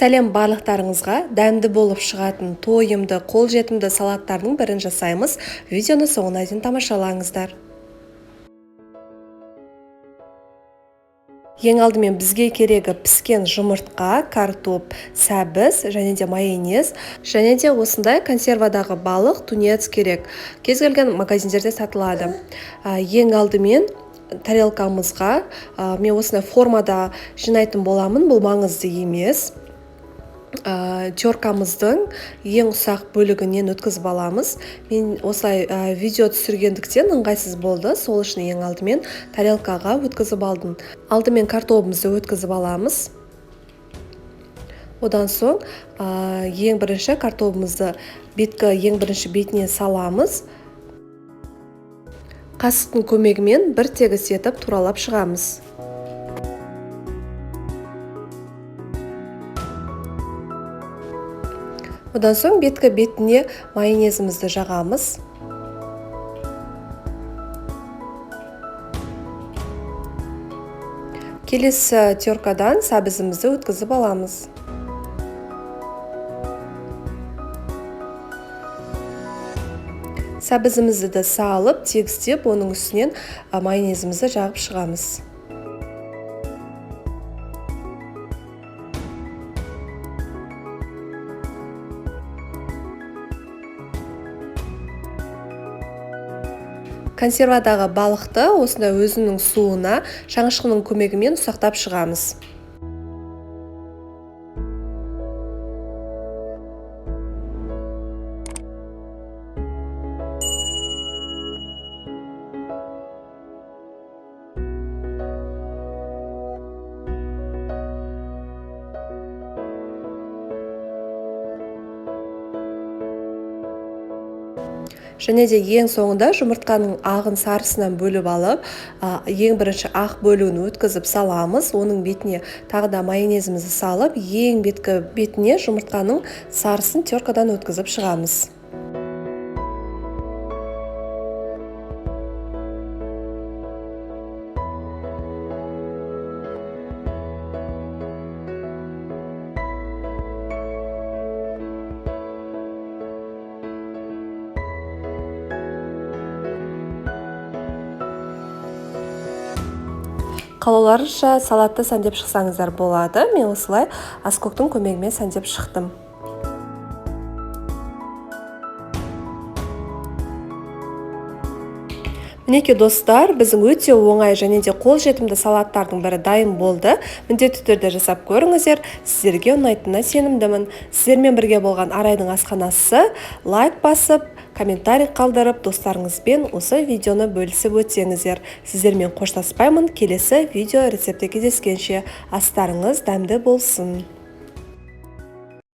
Сәлем барлықтарыңызға. Дәмді болып шығатын тойымды, қолжетімді салаттардың бірін жасаймыз. Видеоны соңына дейін тамашалаңыздар. Ең алдымен бізге керегі піскен жұмыртқа, картоп, сәбіз, және де майонез, және де осындай консервадағы балық, тунец керек. Кез келген магазиндерде сатылады. Ең алдымен тарелкамызға мен осындай формада жинайтын боламын, бұл маңызды емес. Теркамыздың ең ұсақ бөлігінен өткізіп аламыз. Мен осылай видео түсіргендіктен ыңғайсыз болды. Сол үшін ең алдымен тарелкаға өткізіп алдым. Алдымен картопымызды өткізіп аламыз. Одан соң ең бірінші картопымызды ең бірінші бетіне саламыз. Қасықтың көмегімен бір тегіс етіп туралап шығамыз. Одан соң бетіне майонезімізді жағамыз. Келесі теркадан сәбізімізді өткізіп аламыз. Сәбізімізді де салып, тегістеп, оның үстінен майонезімізді жағып шығамыз. Консервадағы балықты осындай өзінің суына шаңышқының көмегімен ұсақтап шығамыз. Және де ең соңында жұмыртқаның ағын сарысынан бөліп алып, ең бірінші ақ бөлігін өткізіп саламыз. Оның бетіне тағы да майонезімізді салып, ең бетіне жұмыртқаның сарысын теркадан өткізіп шығамыз. Қалауларынша салатты сәндеп шықсаңыздар болады. Мен осылай аскөктің көмегімен сәндеп шықтым. Мінекей достар, біздің өте оңай және де қолжетімді салаттардың бірі дайын болды. Міндетті түрде жасап көріңіздер. Сіздерге ұнайтынына сенімдімін. Сіздермен бірге болған Арайдың асханасы. Лайк басып, комментарий қалдырып, достарыңызбен осы видеоны бөлісіп өтсеңіздер. Сіздермен қоштаспаймын. Келесі видео рецепті кездескенше астарыңыз дәмді болсын.